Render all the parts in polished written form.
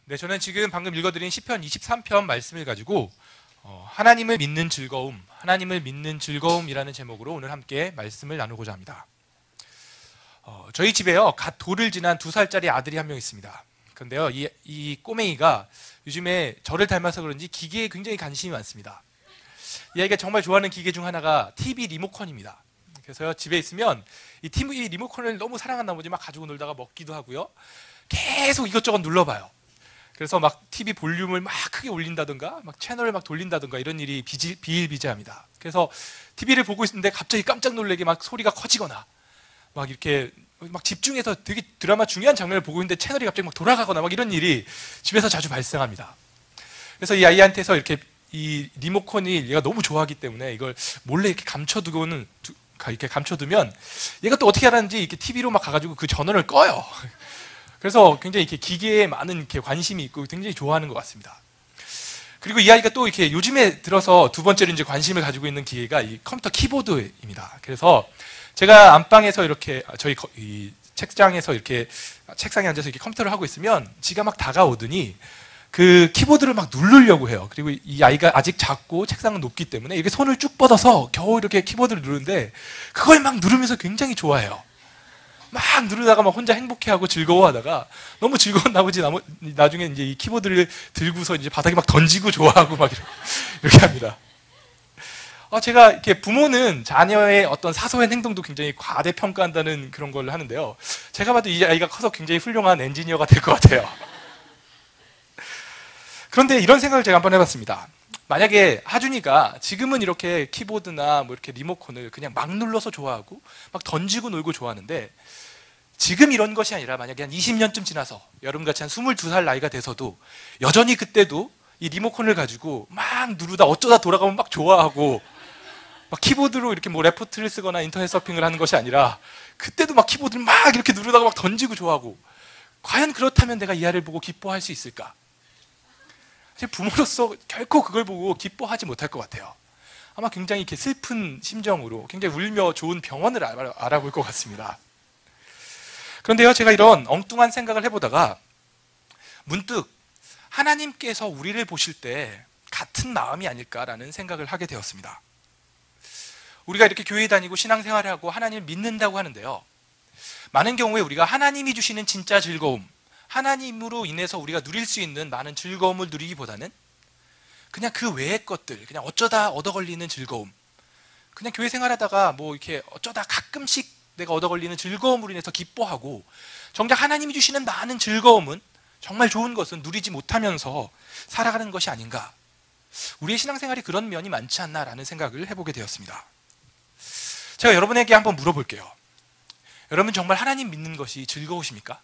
네, 저는 지금 방금 읽어드린 시편 23편 말씀을 가지고 하나님을 믿는 즐거움, 하나님을 믿는 즐거움이라는 제목으로 오늘 함께 말씀을 나누고자 합니다. 저희 집에요, 갓 돌을 지난 2살짜리 아들이 한 명 있습니다. 그런데요, 이 꼬맹이가 요즘에 저를 닮아서 그런지 기계에 굉장히 관심이 많습니다. 이 아이가 정말 좋아하는 기계 중 하나가 TV 리모컨입니다. 그래서요, 집에 있으면 이 TV 리모컨을 너무 사랑한 나머지 막 가지고 놀다가 먹기도 하고요, 계속 이것저것 눌러봐요. 그래서 막 TV 볼륨을 막 크게 올린다든가 막 채널을 막 돌린다든가 이런 일이 비일비재합니다. 그래서 TV를 보고 있는데 갑자기 깜짝 놀라게 막 소리가 커지거나 막 이렇게 막 집중해서 되게 드라마 중요한 장면을 보고 있는데 채널이 갑자기 막 돌아가거나 막 이런 일이 집에서 자주 발생합니다. 그래서 이 아이한테서 이렇게 이 리모컨이 얘가 너무 좋아하기 때문에 이걸 몰래 이렇게 이렇게 감춰두면 얘가 또 어떻게 하는지 이렇게 TV로 막 가가지고 그 전원을 꺼요. 그래서 굉장히 이렇게 기계에 많은 이렇게 관심이 있고 굉장히 좋아하는 것 같습니다. 그리고 이 아이가 또 이렇게 요즘에 들어서 두 번째로 이제 관심을 가지고 있는 기계가 이 컴퓨터 키보드입니다. 그래서 제가 안방에서 이렇게 저희 이 책장에서 이렇게 책상에 앉아서 이렇게 컴퓨터를 하고 있으면 지가 막 다가오더니 그 키보드를 막 누르려고 해요. 그리고 이 아이가 아직 작고 책상은 높기 때문에 이렇게 손을 쭉 뻗어서 겨우 이렇게 키보드를 누르는데 그걸 막 누르면서 굉장히 좋아해요. 막 누르다가 막 혼자 행복해하고 즐거워하다가 너무 즐거운 나머지 나중에 이제 이 키보드를 들고서 이제 바닥에 막 던지고 좋아하고 막 이렇게 합니다. 제가 이렇게 부모는 자녀의 어떤 사소한 행동도 굉장히 과대평가한다는 그런 걸 하는데요. 제가 봐도 이 아이가 커서 굉장히 훌륭한 엔지니어가 될 것 같아요. 그런데 이런 생각을 제가 한번 해봤습니다. 만약에 하준이가 지금은 이렇게 키보드나 뭐 이렇게 리모컨을 그냥 막 눌러서 좋아하고 막 던지고 놀고 좋아하는데 지금 이런 것이 아니라 만약에 한 20년쯤 지나서 여러분같이 한 22살 나이가 돼서도 여전히 그때도 이 리모컨을 가지고 막 누르다 어쩌다 돌아가면 막 좋아하고 막 키보드로 이렇게 뭐 레포트를 쓰거나 인터넷 서핑을 하는 것이 아니라 그때도 막 키보드를 막 이렇게 누르다가 막 던지고 좋아하고 과연 그렇다면 내가 이 아이를 보고 기뻐할 수 있을까? 부모로서 결코 그걸 보고 기뻐하지 못할 것 같아요. 아마 굉장히 이렇게 슬픈 심정으로 굉장히 울며 좋은 병원을 알아볼 것 같습니다. 그런데요, 제가 이런 엉뚱한 생각을 해보다가 문득 하나님께서 우리를 보실 때 같은 마음이 아닐까라는 생각을 하게 되었습니다. 우리가 이렇게 교회 다니고 신앙생활을 하고 하나님을 믿는다고 하는데요, 많은 경우에 우리가 하나님이 주시는 진짜 즐거움, 하나님으로 인해서 우리가 누릴 수 있는 많은 즐거움을 누리기보다는 그냥 그 외의 것들, 그냥 어쩌다 얻어 걸리는 즐거움, 그냥 교회 생활하다가 뭐 이렇게 어쩌다 가끔씩 내가 얻어 걸리는 즐거움으로 인해서 기뻐하고 정작 하나님이 주시는 많은 즐거움은 정말 좋은 것은 누리지 못하면서 살아가는 것이 아닌가. 우리의 신앙생활이 그런 면이 많지 않나라는 생각을 해보게 되었습니다. 제가 여러분에게 한번 물어볼게요. 여러분 정말 하나님 믿는 것이 즐거우십니까?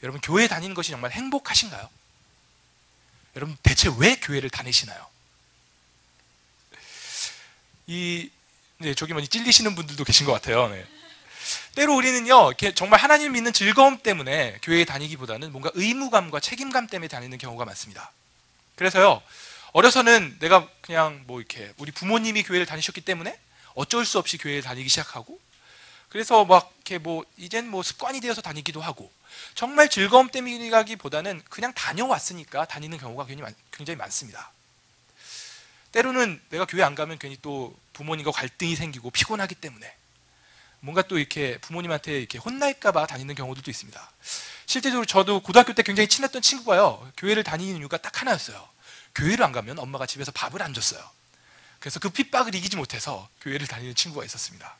여러분 교회 다니는 것이 정말 행복하신가요? 여러분 대체 왜 교회를 다니시나요? 저기 찔리시는 분들도 계신 것 같아요. 네. 때로 우리는요, 정말 하나님을 믿는 즐거움 때문에 교회에 다니기보다는 뭔가 의무감과 책임감 때문에 다니는 경우가 많습니다. 그래서요, 어려서는 내가 그냥 뭐 이렇게 우리 부모님이 교회를 다니셨기 때문에 어쩔 수 없이 교회를 다니기 시작하고, 그래서 막 이렇게 뭐 이젠 뭐 습관이 되어서 다니기도 하고, 정말 즐거움 때문이라기보다는 그냥 다녀왔으니까 다니는 경우가 굉장히 많습니다. 때로는 내가 교회 안 가면 괜히 또 부모님과 갈등이 생기고 피곤하기 때문에 뭔가 또 이렇게 부모님한테 이렇게 혼날까봐 다니는 경우들도 있습니다. 실제적으로 저도 고등학교 때 굉장히 친했던 친구가요, 교회를 다니는 이유가 딱 하나였어요. 교회를 안 가면 엄마가 집에서 밥을 안 줬어요. 그래서 그 핍박을 이기지 못해서 교회를 다니는 친구가 있었습니다.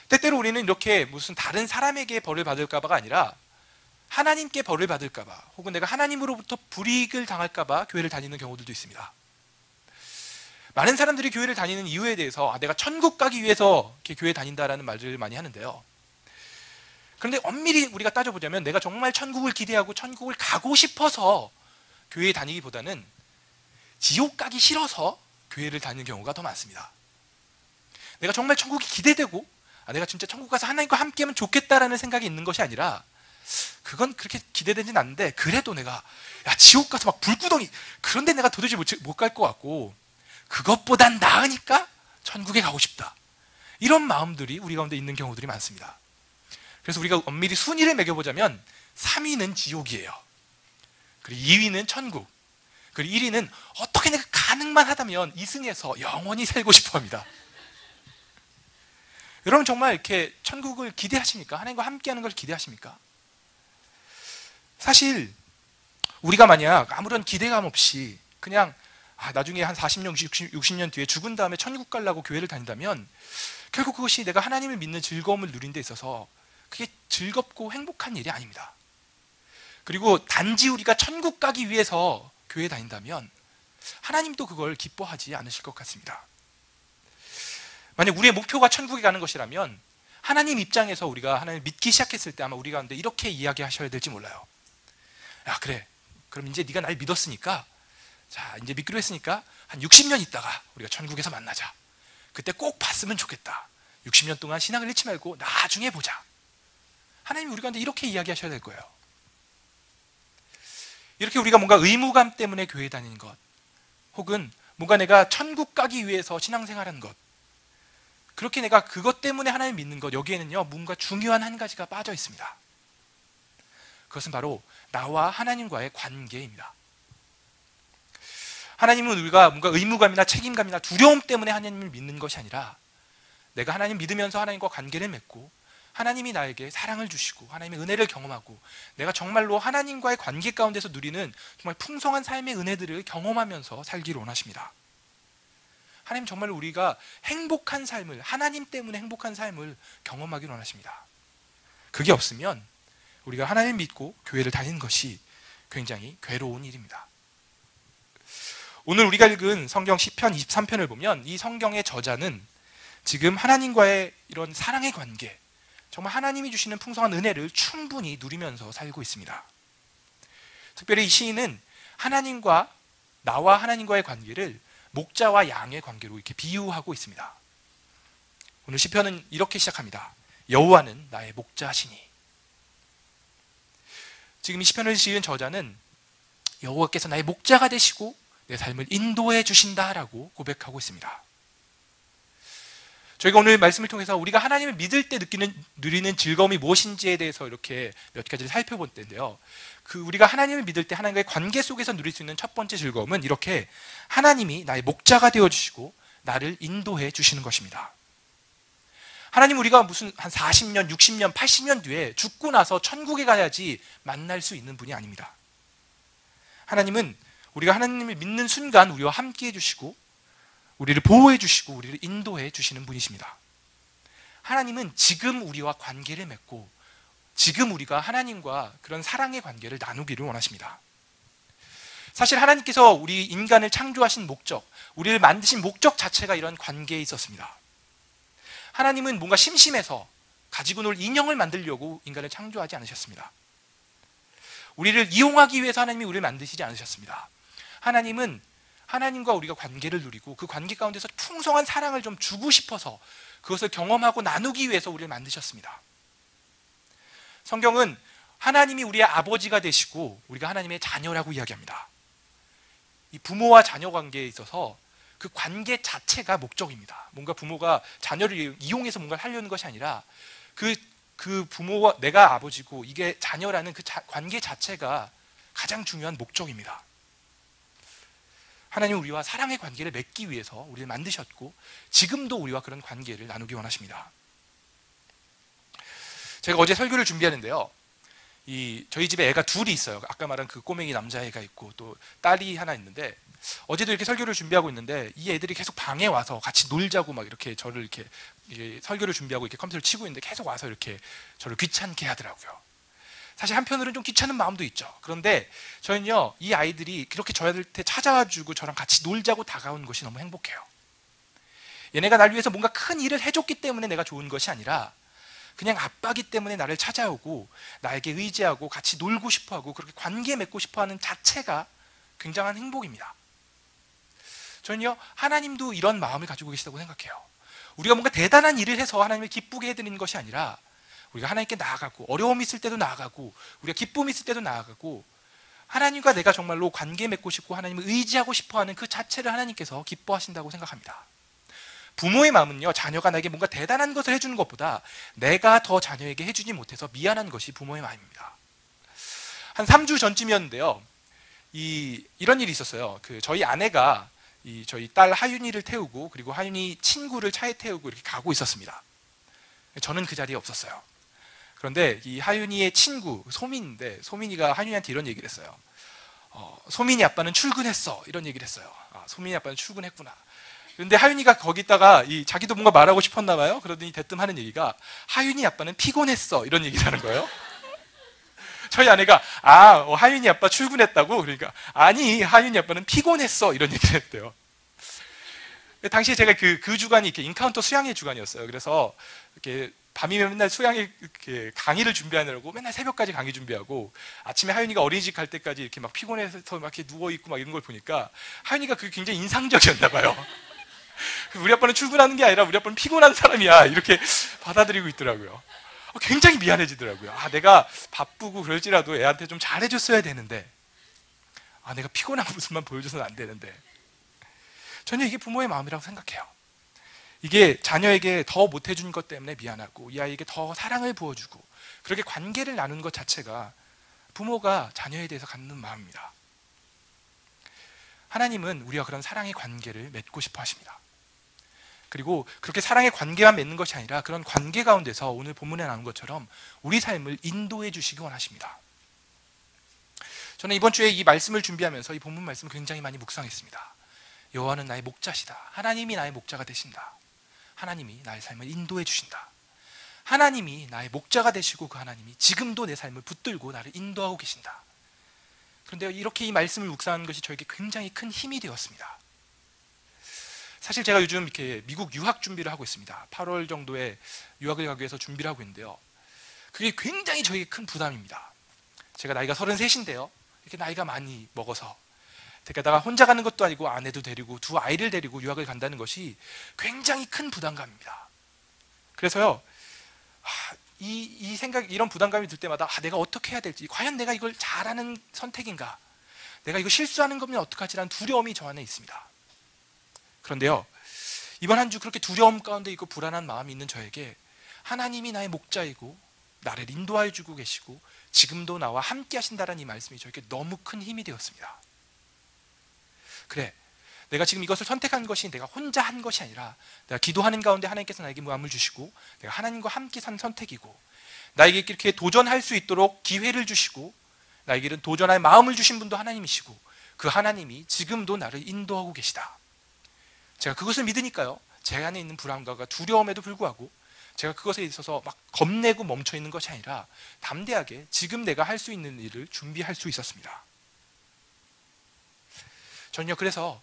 때때로 우리는 이렇게 무슨 다른 사람에게 벌을 받을까봐가 아니라 하나님께 벌을 받을까봐, 혹은 내가 하나님으로부터 불이익을 당할까봐 교회를 다니는 경우들도 있습니다. 많은 사람들이 교회를 다니는 이유에 대해서 내가 천국 가기 위해서 이렇게 교회 다닌다라는 말을 많이 하는데요, 그런데 엄밀히 우리가 따져보자면 내가 정말 천국을 기대하고 천국을 가고 싶어서 교회에 다니기보다는 지옥 가기 싫어서 교회를 다니는 경우가 더 많습니다. 내가 정말 천국이 기대되고 내가 진짜 천국 가서 하나님과 함께하면 좋겠다라는 생각이 있는 것이 아니라, 그건 그렇게 기대되진 않는데 그래도 내가 지옥 가서 막 불구덩이, 그런데 내가 도저히 못 갈 것 같고 그것보단 나으니까 천국에 가고 싶다, 이런 마음들이 우리 가운데 있는 경우들이 많습니다. 그래서 우리가 엄밀히 순위를 매겨보자면 3위는 지옥이에요. 그리고 2위는 천국, 그리고 1위는 어떻게 내가 가능만 하다면 이승에서 영원히 살고 싶어 합니다. 여러분 정말 이렇게 천국을 기대하십니까? 하나님과 함께하는 걸 기대하십니까? 사실 우리가 만약 아무런 기대감 없이 그냥 나중에 한 40년, 60년 뒤에 죽은 다음에 천국 가려고 교회를 다닌다면 결국 그것이 내가 하나님을 믿는 즐거움을 누린 데 있어서 그게 즐겁고 행복한 일이 아닙니다. 그리고 단지 우리가 천국 가기 위해서 교회에 다닌다면 하나님도 그걸 기뻐하지 않으실 것 같습니다. 만약 우리의 목표가 천국에 가는 것이라면 하나님 입장에서 우리가 하나님을 믿기 시작했을 때 아마 우리 가운데 이렇게 이야기하셔야 될지 몰라요. 야, 그래, 그럼 이제 네가 날 믿었으니까, 자, 이제 믿기로 했으니까 한 60년 있다가 우리가 천국에서 만나자. 그때 꼭 봤으면 좋겠다. 60년 동안 신앙을 잃지 말고 나중에 보자. 하나님이 우리 가운데 이렇게 이야기하셔야 될 거예요. 이렇게 우리가 뭔가 의무감 때문에 교회에 다니는 것, 혹은 뭔가 내가 천국 가기 위해서 신앙생활하는 것, 그렇게 내가 그것 때문에 하나님 믿는 것, 여기에는요 뭔가 중요한 한 가지가 빠져 있습니다. 그것은 바로 나와 하나님과의 관계입니다. 하나님은 우리가 뭔가 의무감이나 책임감이나 두려움 때문에 하나님을 믿는 것이 아니라 내가 하나님 믿으면서 하나님과 관계를 맺고 하나님이 나에게 사랑을 주시고 하나님의 은혜를 경험하고 내가 정말로 하나님과의 관계 가운데서 누리는 정말 풍성한 삶의 은혜들을 경험하면서 살기를 원하십니다. 하나님 정말 우리가 행복한 삶을, 하나님 때문에 행복한 삶을 경험하기를 원하십니다. 그게 없으면 우리가 하나님을 믿고 교회를 다니는 것이 굉장히 괴로운 일입니다. 오늘 우리가 읽은 성경 시편 23편을 보면 이 성경의 저자는 지금 하나님과의 이런 사랑의 관계, 정말 하나님이 주시는 풍성한 은혜를 충분히 누리면서 살고 있습니다. 특별히 이 시인은 하나님과, 나와 하나님과의 관계를 목자와 양의 관계로 이렇게 비유하고 있습니다. 오늘 시편은 이렇게 시작합니다. 여호와는 나의 목자시니. 지금 이 시편을 지은 저자는 여호와께서 나의 목자가 되시고 내 삶을 인도해 주신다라고 고백하고 있습니다. 저희가 오늘 말씀을 통해서 우리가 하나님을 믿을 때 누리는 즐거움이 무엇인지에 대해서 이렇게 몇 가지를 살펴볼 텐데요. 우리가 하나님을 믿을 때 하나님과의 관계 속에서 누릴 수 있는 첫 번째 즐거움은 이렇게 하나님이 나의 목자가 되어주시고 나를 인도해 주시는 것입니다. 하나님 우리가 무슨 한 40년, 60년, 80년 뒤에 죽고 나서 천국에 가야지 만날 수 있는 분이 아닙니다. 하나님은 우리가 하나님을 믿는 순간 우리와 함께 해주시고 우리를 보호해 주시고 우리를 인도해 주시는 분이십니다. 하나님은 지금 우리와 관계를 맺고 지금 우리가 하나님과 그런 사랑의 관계를 나누기를 원하십니다. 사실 하나님께서 우리 인간을 창조하신 목적, 우리를 만드신 목적 자체가 이런 관계에 있었습니다. 하나님은 뭔가 심심해서 가지고 놀 인형을 만들려고 인간을 창조하지 않으셨습니다. 우리를 이용하기 위해서 하나님이 우리를 만드시지 않으셨습니다. 하나님은 하나님과 우리가 관계를 누리고 그 관계 가운데서 풍성한 사랑을 좀 주고 싶어서 그것을 경험하고 나누기 위해서 우리를 만드셨습니다. 성경은 하나님이 우리의 아버지가 되시고 우리가 하나님의 자녀라고 이야기합니다. 이 부모와 자녀 관계에 있어서 그 관계 자체가 목적입니다. 뭔가 부모가 자녀를 이용해서 뭔가를 하려는 것이 아니라 그 부모와 내가 아버지고 이게 자녀라는 그 관계 자체가 가장 중요한 목적입니다. 하나님은 우리와 사랑의 관계를 맺기 위해서 우리를 만드셨고 지금도 우리와 그런 관계를 나누기 원하십니다. 제가 어제 설교를 준비하는데요. 저희 집에 애가 둘이 있어요. 아까 말한 그 꼬맹이 남자애가 있고 또 딸이 하나 있는데 어제도 이렇게 설교를 준비하고 있는데 이 애들이 계속 방에 와서 같이 놀자고 막 이렇게 저를 이렇게 설교를 준비하고 이렇게 컴퓨터를 치고 있는데 계속 와서 이렇게 저를 귀찮게 하더라고요. 사실 한편으로는 좀 귀찮은 마음도 있죠. 그런데 저는요, 이 아이들이 그렇게 저한테 찾아와주고 저랑 같이 놀자고 다가온 것이 너무 행복해요. 얘네가 날 위해서 뭔가 큰 일을 해줬기 때문에 내가 좋은 것이 아니라 그냥 아빠기 때문에 나를 찾아오고 나에게 의지하고 같이 놀고 싶어하고 그렇게 관계 맺고 싶어하는 자체가 굉장한 행복입니다. 저는요, 하나님도 이런 마음을 가지고 계시다고 생각해요. 우리가 뭔가 대단한 일을 해서 하나님을 기쁘게 해드리는 것이 아니라 우리가 하나님께 나아가고 어려움이 있을 때도 나아가고 우리가 기쁨이 있을 때도 나아가고 하나님과 내가 정말로 관계 맺고 싶고 하나님을 의지하고 싶어하는 그 자체를 하나님께서 기뻐하신다고 생각합니다. 부모의 마음은요, 자녀가 나에게 뭔가 대단한 것을 해주는 것보다 내가 더 자녀에게 해주지 못해서 미안한 것이 부모의 마음입니다. 한 3주 전쯤이었는데요, 이런 일이 있었어요. 저희 아내가 저희 딸 하윤이를 태우고, 그리고 하윤이 친구를 차에 태우고 이렇게 가고 있었습니다. 저는 그 자리에 없었어요. 그런데 이 하윤이의 친구 소민인데, 소민이가 하윤이한테 이런 얘기를 했어요. 소민이 아빠는 출근했어, 이런 얘기를 했어요. 소민이 아빠는 출근했구나. 그런데 하윤이가 거기다가 자기도 뭔가 말하고 싶었나 봐요. 그러더니 대뜸 하는 얘기가, 하윤이 아빠는 피곤했어, 이런 얘기를 하는 거예요. 저희 아내가 하윤이 아빠 출근했다고? 그러니까 아니, 하윤이 아빠는 피곤했어, 이런 얘기를 했대요. 당시에 제가 그 주간이 이렇게 인카운터 수양회 주간이었어요. 그래서 이렇게 밤이면 맨날 수양회 이렇게 강의를 준비하느라고 맨날 새벽까지 강의 준비하고, 아침에 하윤이가 어린이집 갈 때까지 이렇게 막 피곤해서 막 이렇게 누워 있고 막 이런 걸 보니까 하윤이가 그게 굉장히 인상적이었나 봐요. 우리 아빠는 출근하는 게 아니라 우리 아빠는 피곤한 사람이야, 이렇게 받아들이고 있더라고요. 굉장히 미안해지더라고요. 내가 바쁘고 그럴지라도 애한테 좀 잘해줬어야 되는데, 내가 피곤한 모습만 보여줘서는 안 되는데. 전혀 이게 부모의 마음이라고 생각해요. 이게 자녀에게 더 못해준 것 때문에 미안하고, 이 아이에게 더 사랑을 부어주고, 그렇게 관계를 나누는 것 자체가 부모가 자녀에 대해서 갖는 마음입니다. 하나님은 우리와 그런 사랑의 관계를 맺고 싶어 하십니다. 그리고 그렇게 사랑의 관계만 맺는 것이 아니라 그런 관계 가운데서 오늘 본문에 나온 것처럼 우리 삶을 인도해 주시기 원하십니다. 저는 이번 주에 이 말씀을 준비하면서 이 본문 말씀을 굉장히 많이 묵상했습니다. 여호와는 나의 목자시다. 하나님이 나의 목자가 되신다. 하나님이 나의 삶을 인도해 주신다. 하나님이 나의 목자가 되시고, 그 하나님이 지금도 내 삶을 붙들고 나를 인도하고 계신다. 그런데 이렇게 이 말씀을 묵상하는 것이 저에게 굉장히 큰 힘이 되었습니다. 사실 제가 요즘 이렇게 미국 유학 준비를 하고 있습니다. 8월 정도에 유학을 가기 위해서 준비를 하고 있는데요, 그게 굉장히 저에게 큰 부담입니다. 제가 나이가 33인데요, 이렇게 나이가 많이 먹어서, 게다가 혼자 가는 것도 아니고 아내도 데리고 두 아이를 데리고 유학을 간다는 것이 굉장히 큰 부담감입니다. 그래서요, 이 생각, 이런 부담감이 들 때마다 내가 어떻게 해야 될지, 과연 내가 이걸 잘하는 선택인가, 내가 이거 실수하는 거면 어떡하지라는 두려움이 저 안에 있습니다. 그런데요, 이번 한 주 그렇게 두려움 가운데 있고 불안한 마음이 있는 저에게 하나님이 나의 목자이고 나를 인도하여 주고 계시고 지금도 나와 함께 하신다는 이 말씀이 저에게 너무 큰 힘이 되었습니다. 그래, 내가 지금 이것을 선택한 것이 내가 혼자 한 것이 아니라 내가 기도하는 가운데 하나님께서 나에게 마음을 주시고 내가 하나님과 함께 산 선택이고, 나에게 이렇게 도전할 수 있도록 기회를 주시고 나에게 도전할 마음을 주신 분도 하나님이시고, 그 하나님이 지금도 나를 인도하고 계시다. 제가 그것을 믿으니까요, 제 안에 있는 불안감과 두려움에도 불구하고 제가 그것에 있어서 막 겁내고 멈춰 있는 것이 아니라 담대하게 지금 내가 할 수 있는 일을 준비할 수 있었습니다. 저는요, 그래서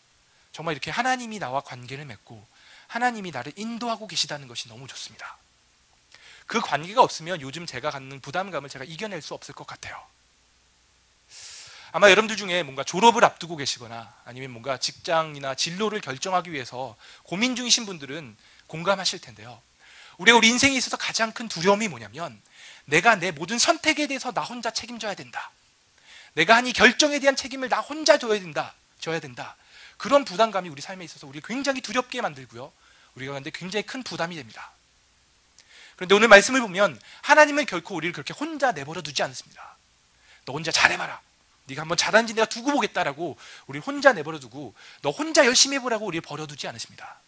정말 이렇게 하나님이 나와 관계를 맺고 하나님이 나를 인도하고 계시다는 것이 너무 좋습니다. 그 관계가 없으면 요즘 제가 갖는 부담감을 제가 이겨낼 수 없을 것 같아요. 아마 여러분들 중에 뭔가 졸업을 앞두고 계시거나 아니면 뭔가 직장이나 진로를 결정하기 위해서 고민 중이신 분들은 공감하실 텐데요, 우리 인생에 있어서 가장 큰 두려움이 뭐냐면, 내가 내 모든 선택에 대해서 나 혼자 책임져야 된다, 내가 한 이 결정에 대한 책임을 나 혼자 져야 된다. 그런 부담감이 우리 삶에 있어서 우리를 굉장히 두렵게 만들고요, 우리가 근데 굉장히 큰 부담이 됩니다. 그런데 오늘 말씀을 보면 하나님은 결코 우리를 그렇게 혼자 내버려 두지 않습니다. 너 혼자 잘해봐라, 네가 한번 잘하는지 내가 두고 보겠다라고 우리를 혼자 내버려 두고 너 혼자 열심히 해보라고 우리를 버려두지 않으십니다.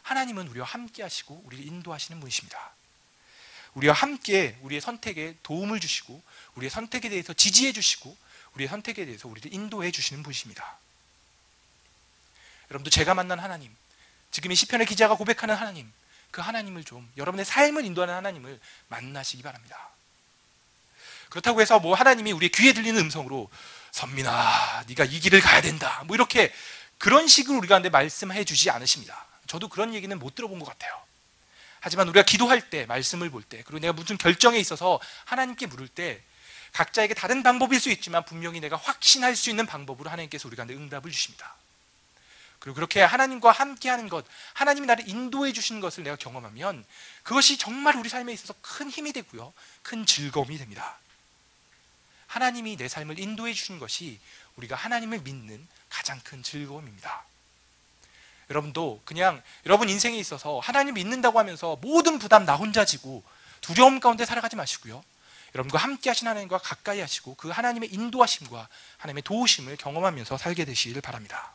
하나님은 우리와 함께 하시고 우리를 인도하시는 분이십니다. 우리와 함께 우리의 선택에 도움을 주시고 우리의 선택에 대해서 지지해 주시고 우리의 선택에 대해서 우리를 인도해 주시는 분이십니다. 여러분도 제가 만난 하나님, 지금 이 시편의 기자가 고백하는 하나님, 그 하나님을 좀, 여러분의 삶을 인도하는 하나님을 만나시기 바랍니다. 그렇다고 해서 하나님이 우리의 귀에 들리는 음성으로 선민아 네가 이 길을 가야 된다, 이렇게 그런 식으로 우리가 말씀해 주지 않으십니다. 저도 그런 얘기는 못 들어본 것 같아요. 하지만 우리가 기도할 때, 말씀을 볼 때, 그리고 내가 무슨 결정에 있어서 하나님께 물을 때 각자에게 다른 방법일 수 있지만 분명히 내가 확신할 수 있는 방법으로 하나님께서 우리가 응답을 주십니다. 그리고 그렇게 하나님과 함께하는 것, 하나님이 나를 인도해 주시는 것을 내가 경험하면 그것이 정말 우리 삶에 있어서 큰 힘이 되고요, 큰 즐거움이 됩니다. 하나님이 내 삶을 인도해 주시는 것이 우리가 하나님을 믿는 가장 큰 즐거움입니다. 여러분도 그냥 여러분 인생에 있어서 하나님 믿는다고 하면서 모든 부담 나 혼자 지고 두려움 가운데 살아가지 마시고요. 여러분과 함께 하신 하나님과 가까이 하시고 그 하나님의 인도하심과 하나님의 도우심을 경험하면서 살게 되시기를 바랍니다.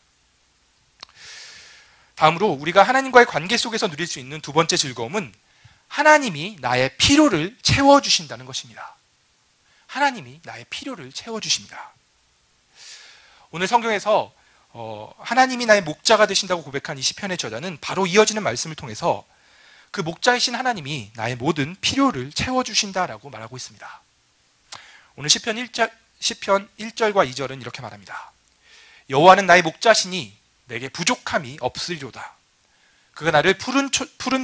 다음으로 우리가 하나님과의 관계 속에서 누릴 수 있는 두 번째 즐거움은 하나님이 나의 필요를 채워주신다는 것입니다. 하나님이 나의 필요를 채워주십니다. 오늘 성경에서 하나님이 나의 목자가 되신다고 고백한 이 시편의 저자는 바로 이어지는 말씀을 통해서 그 목자이신 하나님이 나의 모든 필요를 채워주신다라고 말하고 있습니다. 오늘 시편 1절과 2절은 이렇게 말합니다. 여호와는 나의 목자시니 내게 부족함이 없으리로다. 그가 나를 푸른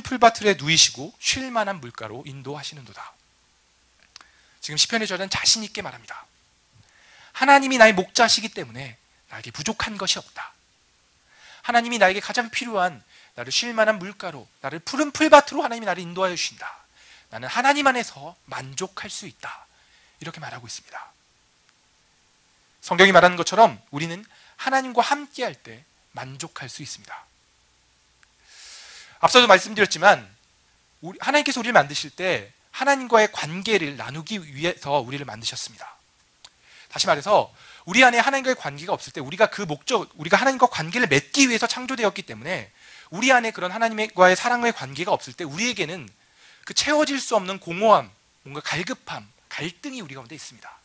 풀밭들에 누이시고 쉴 만한 물가로 인도하시는도다. 지금 시편의 저자는 자신 있게 말합니다. 하나님이 나의 목자시기 때문에 나에게 부족한 것이 없다. 하나님이 나에게 가장 필요한 나를 쉴 만한 물가로, 나를 푸른 풀밭으로 하나님이 나를 인도하여 주신다. 나는 하나님 안에서 만족할 수 있다. 이렇게 말하고 있습니다. 성경이 말하는 것처럼 우리는 하나님과 함께할 때 만족할 수 있습니다. 앞서도 말씀드렸지만 하나님께서 우리를 만드실 때 하나님과의 관계를 나누기 위해서 우리를 만드셨습니다. 다시 말해서 우리 안에 하나님과의 관계가 없을 때 우리가 하나님과 관계를 맺기 위해서 창조되었기 때문에 우리 안에 그런 하나님과의 사랑의 관계가 없을 때 우리에게는 그 채워질 수 없는 공허함, 뭔가 갈급함, 갈등이 우리 가운데 있습니다.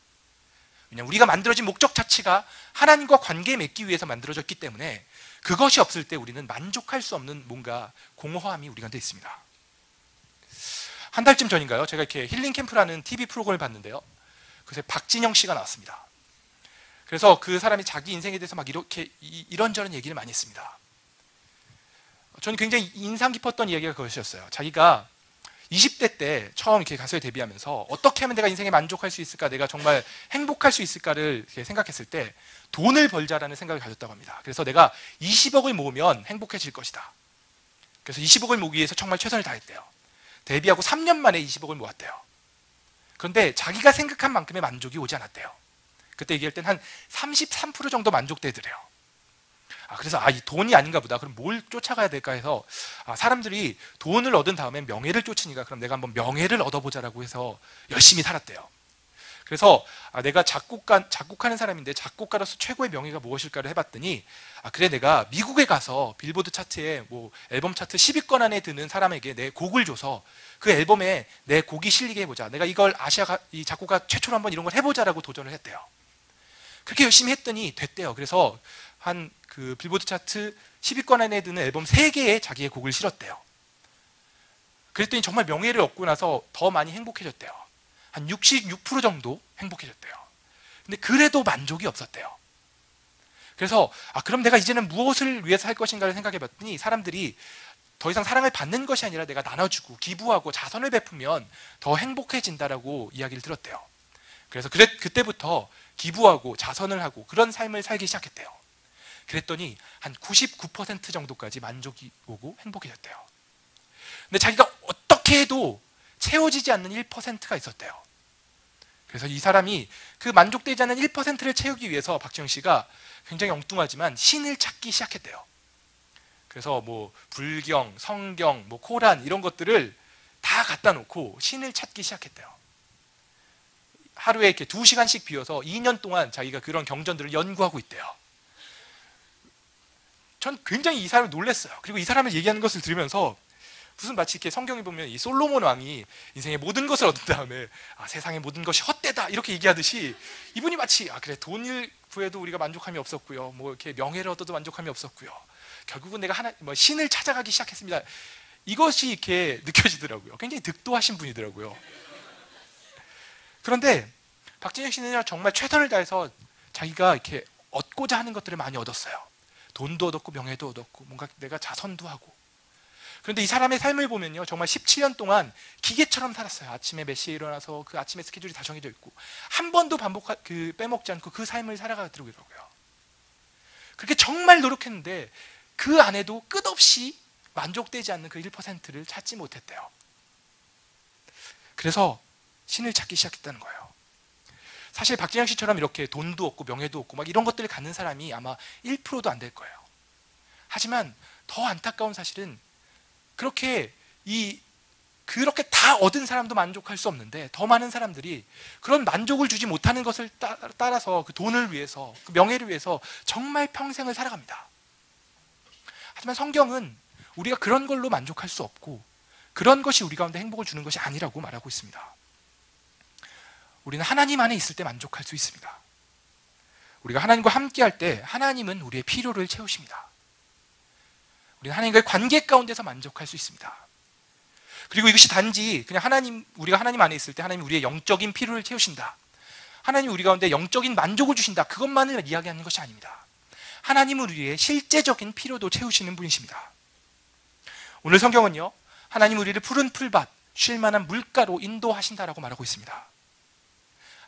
왜냐하면 우리가 만들어진 목적 자체가 하나님과 관계 맺기 위해서 만들어졌기 때문에 그것이 없을 때 우리는 만족할 수 없는 뭔가 공허함이 우리 가운데 있습니다. 한 달쯤 전인가요? 제가 이렇게 힐링 캠프라는 TV 프로그램을 봤는데요. 그래서 박진영 씨가 나왔습니다. 그래서 그 사람이 자기 인생에 대해서 막 이렇게 이런저런 얘기를 많이 했습니다. 저는 굉장히 인상 깊었던 이야기가 그것이었어요. 자기가 20대 때 처음 이렇게 가수에 데뷔하면서 어떻게 하면 내가 인생에 만족할 수 있을까, 내가 정말 행복할 수 있을까를 생각했을 때 돈을 벌자라는 생각을 가졌다고 합니다. 그래서 내가 20억을 모으면 행복해질 것이다. 그래서 20억을 모으기 위해서 정말 최선을 다했대요. 데뷔하고 3년 만에 20억을 모았대요. 그런데 자기가 생각한 만큼의 만족이 오지 않았대요. 그때 얘기할 땐 한 33% 정도 만족되더래요. 그래서 이 돈이 아닌가 보다. 그럼 뭘 쫓아가야 될까 해서 사람들이 돈을 얻은 다음에 명예를 쫓으니까 그럼 내가 한번 명예를 얻어보자라고 해서 열심히 살았대요. 그래서 내가 작곡하는 사람인데 작곡가로서 최고의 명예가 무엇일까를 해봤더니 그래, 내가 미국에 가서 빌보드 차트에 앨범 차트 10위권 안에 드는 사람에게 내 곡을 줘서 그 앨범에 내 곡이 실리게 해보자. 내가 이걸 이 작곡가 최초로 한번 이런 걸 해보자라고 도전을 했대요. 그렇게 열심히 했더니 됐대요. 그래서 한 그 빌보드 차트 10위권 안에 드는 앨범 3개에 자기의 곡을 실었대요. 그랬더니 정말 명예를 얻고 나서 더 많이 행복해졌대요. 한 66% 정도 행복해졌대요. 근데 그래도 만족이 없었대요. 그래서 그럼 내가 이제는 무엇을 위해서 할 것인가를 생각해 봤더니 사람들이 더 이상 사랑을 받는 것이 아니라 내가 나눠주고 기부하고 자선을 베푸면 더 행복해진다라고 이야기를 들었대요. 그래서 그때부터 기부하고 자선을 하고 그런 삶을 살기 시작했대요. 그랬더니 한 99% 정도까지 만족이 오고 행복해졌대요. 근데 자기가 어떻게 해도 채워지지 않는 1%가 있었대요. 그래서 이 사람이 그 만족되지 않는 1%를 채우기 위해서 박지영 씨가 굉장히 엉뚱하지만 신을 찾기 시작했대요. 그래서 불경, 성경, 코란 이런 것들을 다 갖다 놓고 신을 찾기 시작했대요. 하루에 이렇게 2시간씩 비워서 2년 동안 자기가 그런 경전들을 연구하고 있대요. 전 굉장히 이 사람을 놀랐어요. 그리고 이 사람을 얘기하는 것을 들으면서 무슨 마치 이렇게 성경에 보면 이 솔로몬 왕이 인생의 모든 것을 얻은 다음에 세상의 모든 것이 헛되다 이렇게 얘기하듯이 이분이 마치 그래, 돈을 구해도 우리가 만족함이 없었고요, 이렇게 명예를 얻어도 만족함이 없었고요, 결국은 내가 신을 찾아가기 시작했습니다. 이것이 이렇게 느껴지더라고요. 굉장히 득도하신 분이더라고요. 그런데 박진영 씨는 정말 최선을 다해서 자기가 이렇게 얻고자 하는 것들을 많이 얻었어요. 돈도 얻었고 명예도 얻었고 뭔가 내가 자선도 하고. 그런데 이 사람의 삶을 보면요, 정말 17년 동안 기계처럼 살았어요. 아침에 몇 시에 일어나서 그 아침에 스케줄이 다 정해져 있고 한 번도 빼먹지 않고 그 삶을 살아가더라고요. 그렇게 정말 노력했는데 그 안에도 끝없이 만족되지 않는 그 1%를 찾지 못했대요. 그래서 신을 찾기 시작했다는 거예요. 사실 박진영 씨처럼 이렇게 돈도 없고 명예도 없고 이런 것들을 갖는 사람이 아마 1%도 안 될 거예요. 하지만 더 안타까운 사실은 그렇게 다 얻은 사람도 만족할 수 없는데 더 많은 사람들이 그런 만족을 주지 못하는 것을 따라서 그 돈을 위해서, 그 명예를 위해서 정말 평생을 살아갑니다. 하지만 성경은 우리가 그런 걸로 만족할 수 없고 그런 것이 우리 가운데 행복을 주는 것이 아니라고 말하고 있습니다. 우리는 하나님 안에 있을 때 만족할 수 있습니다. 우리가 하나님과 함께할 때 하나님은 우리의 필요를 채우십니다. 우리는 하나님과의 관계 가운데서 만족할 수 있습니다. 그리고 이것이 단지 그냥 우리가 하나님 안에 있을 때 하나님이 우리의 영적인 필요를 채우신다, 하나님이 우리 가운데 영적인 만족을 주신다, 그것만을 이야기하는 것이 아닙니다. 하나님은 우리의 실제적인 필요도 채우시는 분이십니다. 오늘 성경은요, 하나님 우리를 푸른 풀밭, 쉴 만한 물가로 인도하신다라고 말하고 있습니다.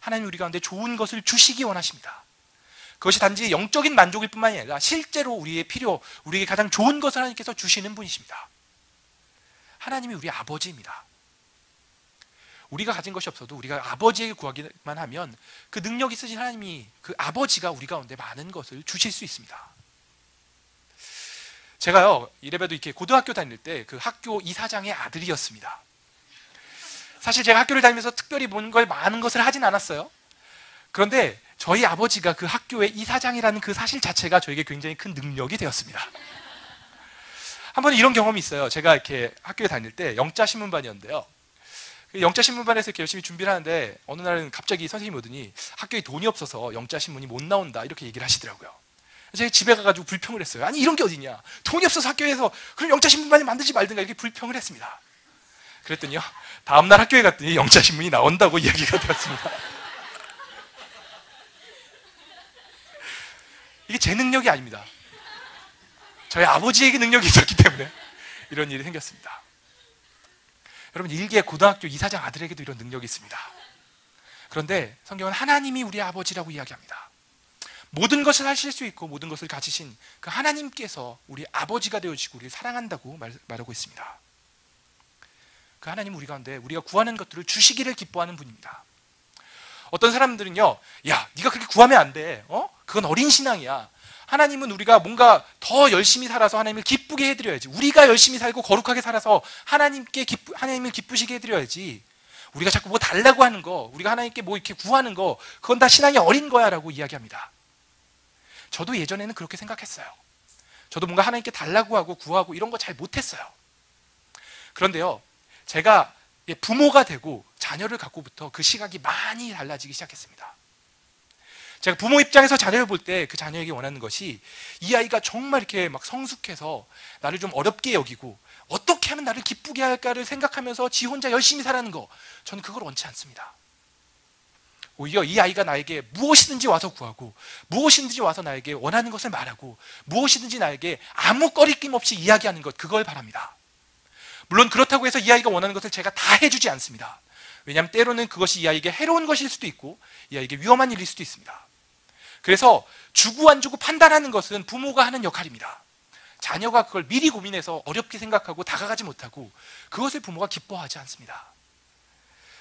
하나님 우리 가운데 좋은 것을 주시기 원하십니다. 그것이 단지 영적인 만족일 뿐만이 아니라 실제로 우리의 필요, 우리에게 가장 좋은 것을 하나님께서 주시는 분이십니다. 하나님이 우리 아버지입니다. 우리가 가진 것이 없어도 우리가 아버지에게 구하기만 하면 그 능력 있으신 하나님이, 그 아버지가 우리 가운데 많은 것을 주실 수 있습니다. 제가요, 이래봬도 이렇게 고등학교 다닐 때 그 학교 이사장의 아들이었습니다. 사실 제가 학교를 다니면서 특별히 많은 것을 하진 않았어요. 그런데 저희 아버지가 그 학교의 이사장이라는 그 사실 자체가 저에게 굉장히 큰 능력이 되었습니다. 한 번은 이런 경험이 있어요. 제가 이렇게 학교에 다닐 때 영자신문반이었는데요. 영자신문반에서 이렇게 열심히 준비를 하는데 어느 날은 갑자기 선생님이 오더니 학교에 돈이 없어서 영자신문이 못 나온다, 이렇게 얘기를 하시더라고요. 제가 집에 가가지고 불평을 했어요. 아니, 이런 게 어디냐, 돈이 없어서 학교에서 그럼 영자신문반을 만들지 말든가, 이렇게 불평을 했습니다. 그랬더니요, 다음날 학교에 갔더니 영자신문이 나온다고 이야기가 되었습니다. 이게 제 능력이 아닙니다. 저희 아버지에게 능력이 있었기 때문에 이런 일이 생겼습니다. 여러분, 일개 고등학교 이사장 아들에게도 이런 능력이 있습니다. 그런데 성경은 하나님이 우리 아버지라고 이야기합니다. 모든 것을 하실 수 있고 모든 것을 가지신 그 하나님께서 우리 아버지가 되어주시고 우리를 사랑한다고 말하고 있습니다. 그 하나님은 우리 가운데 우리가 구하는 것들을 주시기를 기뻐하는 분입니다. 어떤 사람들은요, 야, 네가 그렇게 구하면 안 돼, 그건 어린 신앙이야. 하나님은 우리가 뭔가 더 열심히 살아서 하나님을 기쁘게 해드려야지, 우리가 열심히 살고 거룩하게 살아서 하나님을 기쁘시게 해드려야지, 우리가 자꾸 뭐 달라고 하는 거, 우리가 하나님께 뭐 이렇게 구하는 거, 그건 다 신앙이 어린 거야 라고 이야기합니다. 저도 예전에는 그렇게 생각했어요. 저도 뭔가 하나님께 달라고 하고 구하고 이런 거 잘 못했어요. 그런데요, 제가 부모가 되고 자녀를 갖고부터 그 시각이 많이 달라지기 시작했습니다. 제가 부모 입장에서 자녀를 볼 때 그 자녀에게 원하는 것이 이 아이가 정말 이렇게 막 성숙해서 나를 좀 어렵게 여기고 어떻게 하면 나를 기쁘게 할까를 생각하면서 지 혼자 열심히 살아가는 거, 저는 그걸 원치 않습니다. 오히려 이 아이가 나에게 무엇이든지 와서 구하고 무엇이든지 와서 나에게 원하는 것을 말하고 무엇이든지 나에게 아무 꺼리낌 없이 이야기하는 것, 그걸 바랍니다. 물론 그렇다고 해서 이 아이가 원하는 것을 제가 다 해주지 않습니다. 왜냐하면 때로는 그것이 이 아이에게 해로운 것일 수도 있고 이 아이에게 위험한 일일 수도 있습니다. 그래서 주고 안 주고 판단하는 것은 부모가 하는 역할입니다. 자녀가 그걸 미리 고민해서 어렵게 생각하고 다가가지 못하고 그것을 부모가 기뻐하지 않습니다.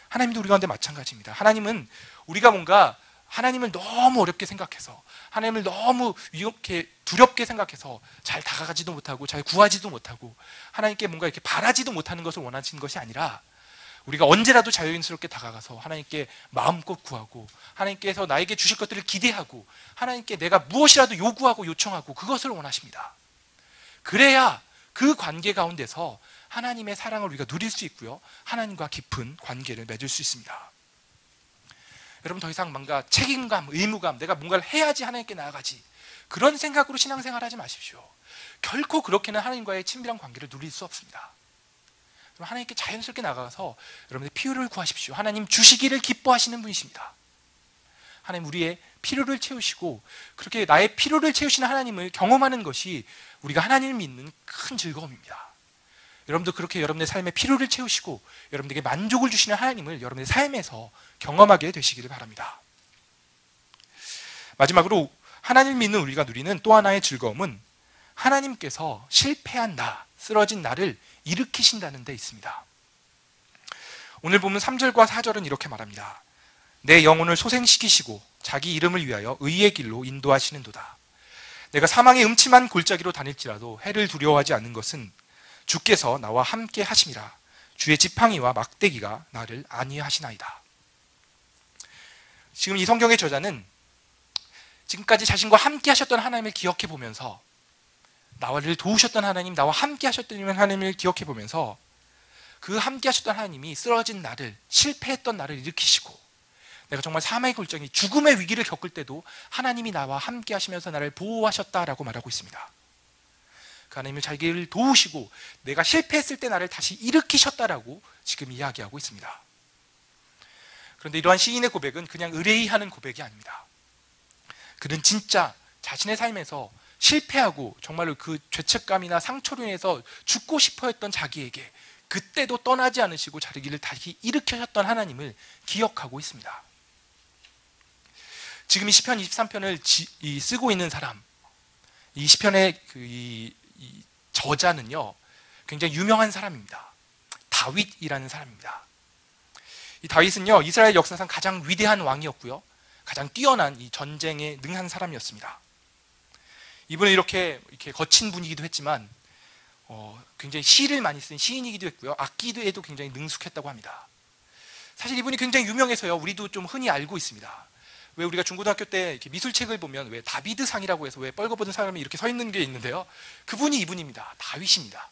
하나님도 우리 가운데 마찬가지입니다. 하나님은 우리가 뭔가 하나님을 너무 어렵게 생각해서 하나님을 너무 이렇게 두렵게 생각해서 잘 다가가지도 못하고 잘 구하지도 못하고 하나님께 뭔가 이렇게 바라지도 못하는 것을 원하시는 것이 아니라 우리가 언제라도 자연스럽게 다가가서 하나님께 마음껏 구하고 하나님께서 나에게 주실 것들을 기대하고 하나님께 내가 무엇이라도 요구하고 요청하고 그것을 원하십니다. 그래야 그 관계 가운데서 하나님의 사랑을 우리가 누릴 수 있고요, 하나님과 깊은 관계를 맺을 수 있습니다. 여러분, 더 이상 뭔가 책임감, 의무감, 내가 뭔가를 해야지 하나님께 나아가지, 그런 생각으로 신앙생활하지 마십시오. 결코 그렇게는 하나님과의 친밀한 관계를 누릴 수 없습니다. 하나님께 자연스럽게 나가서 여러분의 필요를 구하십시오. 하나님 주시기를 기뻐하시는 분이십니다. 하나님 우리의 필요를 채우시고 그렇게 나의 필요를 채우시는 하나님을 경험하는 것이 우리가 하나님을 믿는 큰 즐거움입니다. 여러분도 그렇게 여러분의 삶의 필요를 채우시고 여러분에게 만족을 주시는 하나님을 여러분의 삶에서 경험하게 되시기를 바랍니다. 마지막으로 하나님을 믿는 우리가 누리는 또 하나의 즐거움은 하나님께서 실패한 나, 쓰러진 나를 일으키신다는 데 있습니다. 오늘 보면 3절과 4절은 이렇게 말합니다. 내 영혼을 소생시키시고 자기 이름을 위하여 의의 길로 인도하시는도다. 내가 사망의 음침한 골짜기로 다닐지라도 해를 두려워하지 않는 것은 주께서 나와 함께 하심이라. 주의 지팡이와 막대기가 나를 안위하시나이다. 지금 이 성경의 저자는 지금까지 자신과 함께 하셨던 하나님을 기억해 보면서, 나를 도우셨던 하나님, 나와 함께 하셨던 하나님을 기억해 보면서 그 함께 하셨던 하나님이 쓰러진 나를, 실패했던 나를 일으키시고, 내가 정말 사망의 골짜기, 죽음의 위기를 겪을 때도 하나님이 나와 함께 하시면서 나를 보호하셨다라고 말하고 있습니다. 그 하나님을 자기를 도우시고 내가 실패했을 때 나를 다시 일으키셨다라고 지금 이야기하고 있습니다. 그런데 이러한 시인의 고백은 그냥 의뢰하는 고백이 아닙니다. 그는 진짜 자신의 삶에서 실패하고 정말로 그 죄책감이나 상처로 인해서 죽고 싶어 했던 자기에게 그때도 떠나지 않으시고 자기를 다시 일으키셨던 하나님을 기억하고 있습니다. 지금 이 시편 23편을 쓰고 있는 사람, 이 시편의 이 저자는요, 굉장히 유명한 사람입니다. 다윗이라는 사람입니다. 이 다윗은요, 이스라엘 역사상 가장 위대한 왕이었고요, 가장 뛰어난 이 전쟁에 능한 사람이었습니다. 이분은 이렇게 거친 분이기도 했지만 굉장히 시를 많이 쓴 시인이기도 했고요, 악기에도 굉장히 능숙했다고 합니다. 사실 이분이 굉장히 유명해서요, 우리도 좀 흔히 알고 있습니다. 왜 우리가 중고등학교 때 이렇게 미술책을 보면 왜 다비드상이라고 해서 왜 뻘거벗은 사람이 이렇게 서 있는 게 있는데요, 그분이 이분입니다. 다윗입니다.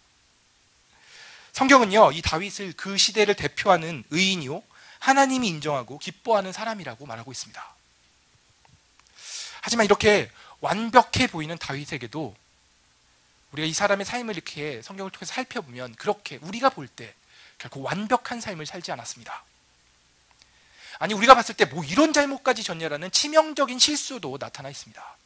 성경은요, 이 다윗을 그 시대를 대표하는 의인이요, 하나님이 인정하고 기뻐하는 사람이라고 말하고 있습니다. 하지만 이렇게 완벽해 보이는 다윗에게도 우리가 이 사람의 삶을 이렇게 성경을 통해서 살펴보면 그렇게 우리가 볼 때 결코 완벽한 삶을 살지 않았습니다. 아니, 우리가 봤을 때 뭐 이런 잘못까지 졌냐라는 치명적인 실수도 나타나 있습니다.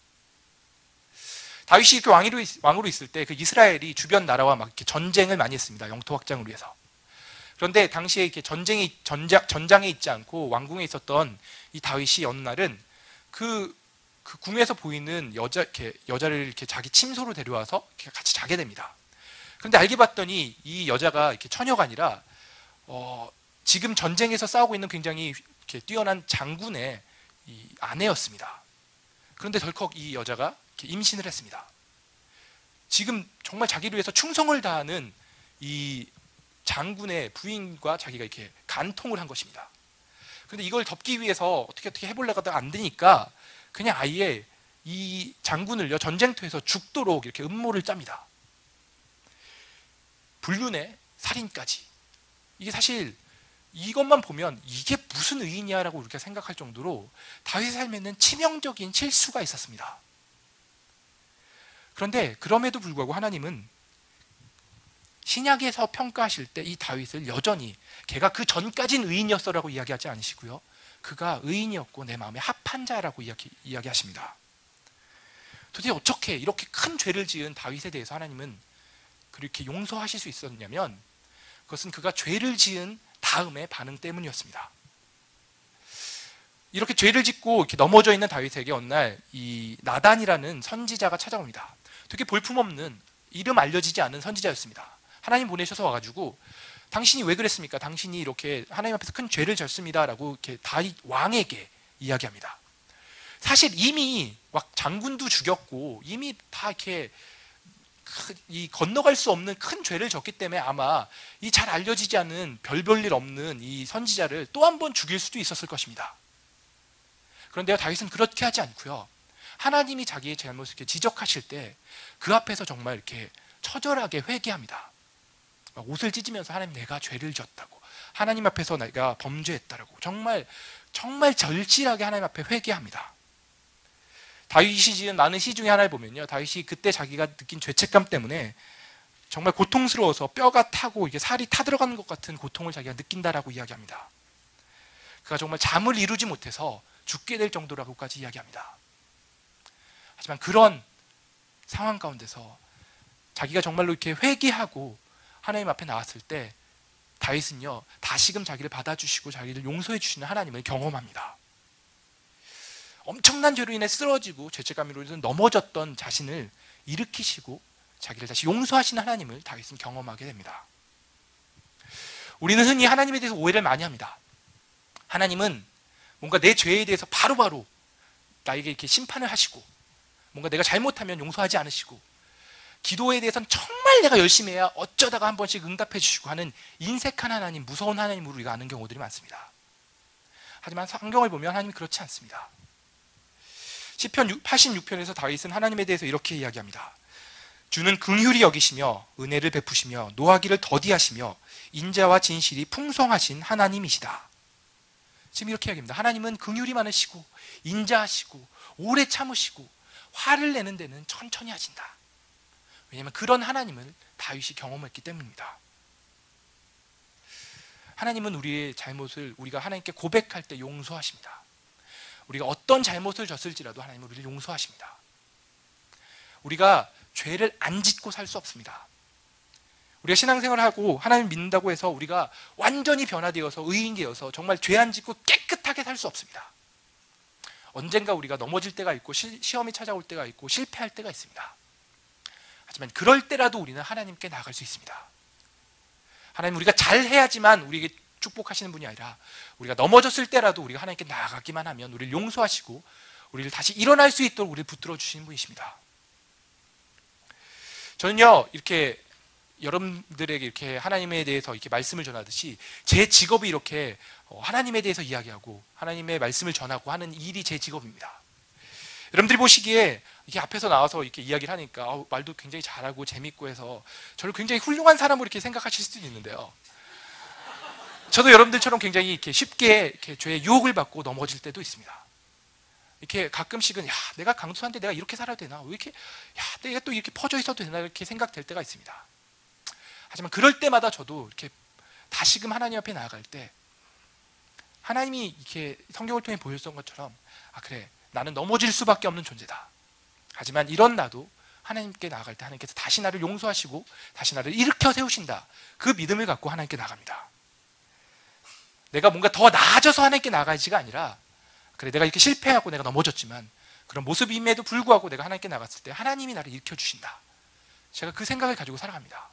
다윗이 이렇게 왕으로 있을 때 그 이스라엘이 주변 나라와 막 이렇게 전쟁을 많이 했습니다. 영토 확장을 위해서. 그런데 당시에 이렇게 전장에 있지 않고 왕궁에 있었던 이 다윗이 어느 날은 그 궁에서 보이는 여자를 이렇게 자기 침소로 데려와서 이렇게 같이 자게 됩니다. 그런데 알게 봤더니 이 여자가 이렇게 처녀가 아니라 지금 전쟁에서 싸우고 있는 굉장히 이렇게 뛰어난 장군의 이 아내였습니다. 그런데 덜컥 이 여자가 이렇게 임신을 했습니다. 지금 정말 자기를 위해서 충성을 다하는 이 장군의 부인과 자기가 이렇게 간통을 한 것입니다. 그런데 이걸 덮기 위해서 어떻게 해보려고 하다가 안 되니까 그냥 아예 이 장군을요, 전쟁터에서 죽도록 이렇게 음모를 짭니다. 불륜에 살인까지. 이게 사실 이것만 보면 이게 무슨 의인이야라고 우리가 생각할 정도로 다윗의 삶에는 치명적인 실수가 있었습니다. 그런데 그럼에도 불구하고 하나님은 신약에서 평가하실 때 이 다윗을 여전히 걔가 그 전까진 의인이었어라고 이야기하지 않으시고요, 그가 의인이었고 내 마음에 합한 자라고 이야기하십니다. 도대체 어떻게 이렇게 큰 죄를 지은 다윗에 대해서 하나님은 그렇게 용서하실 수 있었냐면, 그것은 그가 죄를 지은 다음의 반응 때문이었습니다. 이렇게 죄를 짓고 이렇게 넘어져 있는 다윗에게 어느 날 이 나단이라는 선지자가 찾아옵니다. 되게 볼품없는, 이름 알려지지 않은 선지자였습니다. 하나님 보내셔서 와가지고 당신이 왜 그랬습니까? 당신이 이렇게 하나님 앞에서 큰 죄를 졌습니다라고 이렇게 다윗 왕에게 이야기합니다. 사실 이미 막 장군도 죽였고 이미 다 이렇게 이 건너갈 수 없는 큰 죄를 졌기 때문에 아마 이 잘 알려지지 않은 별볼일 없는 이 선지자를 또 한 번 죽일 수도 있었을 것입니다. 그런데요, 다윗은 그렇게 하지 않고요, 하나님이 자기의 잘못을 이렇게 지적하실 때 그 앞에서 정말 이렇게 처절하게 회개합니다. 옷을 찢으면서 하나님, 내가 죄를 지었다고, 하나님 앞에서 내가 범죄했다라고 정말 절실하게 하나님 앞에 회개합니다. 다윗이 지은 많은 시 중에 하나를 보면요, 다윗이 그때 자기가 느낀 죄책감 때문에 정말 고통스러워서 뼈가 타고 이게 살이 타들어가는 것 같은 고통을 자기가 느낀다라고 이야기합니다. 그가 정말 잠을 이루지 못해서 죽게 될 정도라고까지 이야기합니다. 하지만 그런 상황 가운데서 자기가 정말로 이렇게 회개하고 하나님 앞에 나왔을 때 다윗은요, 다시금 자기를 받아주시고 자기를 용서해 주시는 하나님을 경험합니다. 엄청난 죄로 인해 쓰러지고 죄책감으로 인해 넘어졌던 자신을 일으키시고 자기를 다시 용서하시는 하나님을 다윗은 경험하게 됩니다. 우리는 흔히 하나님에 대해서 오해를 많이 합니다. 하나님은 뭔가 내 죄에 대해서 바로바로 나에게 이렇게 심판을 하시고 뭔가 내가 잘못하면 용서하지 않으시고, 기도에 대해서는 정말 내가 열심히 해야 어쩌다가 한 번씩 응답해 주시고 하는 인색한 하나님, 무서운 하나님으로 우리가 아는 경우들이 많습니다. 하지만 성경을 보면 하나님이 그렇지 않습니다. 시편 86편에서 다윗은 하나님에 대해서 이렇게 이야기합니다. 주는 긍휼히 여기시며 은혜를 베푸시며 노하기를 더디하시며 인자와 진실이 풍성하신 하나님이시다. 지금 이렇게 이야기합니다. 하나님은 긍휼이 많으시고 인자하시고 오래 참으시고 화를 내는 데는 천천히 하신다. 왜냐하면 그런 하나님을 다윗이 경험했기 때문입니다. 하나님은 우리의 잘못을 우리가 하나님께 고백할 때 용서하십니다. 우리가 어떤 잘못을 졌을지라도 하나님은 우리를 용서하십니다. 우리가 죄를 안 짓고 살 수 없습니다. 우리가 신앙생활을 하고 하나님을 믿는다고 해서 우리가 완전히 변화되어서 의인이 되어서 정말 죄 안 짓고 깨끗하게 살 수 없습니다. 언젠가 우리가 넘어질 때가 있고 시험이 찾아올 때가 있고 실패할 때가 있습니다. 하지만 그럴 때라도 우리는 하나님께 나아갈 수 있습니다. 하나님, 우리가 잘해야지만 우리에게 축복하시는 분이 아니라 우리가 넘어졌을 때라도 우리가 하나님께 나아가기만 하면 우리를 용서하시고 우리를 다시 일어날 수 있도록 우리를 붙들어 주시는 분이십니다. 저는요, 이렇게 여러분들에게 이렇게 하나님에 대해서 이렇게 말씀을 전하듯이 제 직업이 이렇게 하나님에 대해서 이야기하고 하나님의 말씀을 전하고 하는 일이 제 직업입니다. 여러분들이 보시기에 이렇게 앞에서 나와서 이렇게 이야기를 하니까 말도 굉장히 잘하고 재밌고 해서 저를 굉장히 훌륭한 사람으로 이렇게 생각하실 수도 있는데요. 저도 여러분들처럼 굉장히 이렇게 쉽게 이렇게 죄의 유혹을 받고 넘어질 때도 있습니다. 이렇게 가끔씩은 내가 강수한테 내가 이렇게 살아야 되나? 왜 이렇게 내가 또 이렇게 퍼져 있어도 되나? 이렇게 생각될 때가 있습니다. 하지만 그럴 때마다 저도 이렇게 다시금 하나님 앞에 나아갈 때 하나님이 이렇게 성경을 통해 보여줬던 것처럼 그래, 나는 넘어질 수밖에 없는 존재다. 하지만 이런 나도 하나님께 나아갈 때 하나님께서 다시 나를 용서하시고 다시 나를 일으켜 세우신다. 그 믿음을 갖고 하나님께 나갑니다. 내가 뭔가 더 나아져서 하나님께 나아가지가 아니라 그래, 내가 이렇게 실패하고 내가 넘어졌지만 그런 모습임에도 불구하고 내가 하나님께 나갔을 때 하나님이 나를 일으켜 주신다. 제가 그 생각을 가지고 살아갑니다.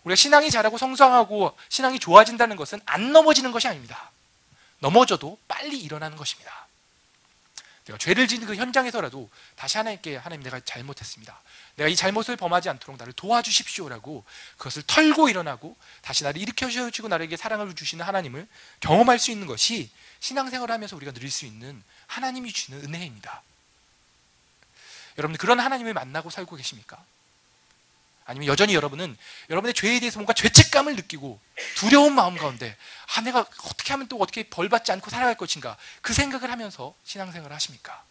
우리가 신앙이 자라고 성장하고 신앙이 좋아진다는 것은 안 넘어지는 것이 아닙니다. 넘어져도 빨리 일어나는 것입니다. 내가 죄를 짓는 그 현장에서라도 다시 하나님께, 하나님, 내가 잘못했습니다. 내가 이 잘못을 범하지 않도록 나를 도와주십시오라고 그것을 털고 일어나고 다시 나를 일으켜 세우시고 나에게 사랑을 주시는 하나님을 경험할 수 있는 것이 신앙생활을 하면서 우리가 누릴 수 있는 하나님이 주시는 은혜입니다. 여러분들 그런 하나님을 만나고 살고 계십니까? 아니면 여전히 여러분은 여러분의 죄에 대해서 뭔가 죄책감을 느끼고 두려운 마음 가운데 내가 어떻게 하면 또 어떻게 벌받지 않고 살아갈 것인가, 그 생각을 하면서 신앙생활을 하십니까?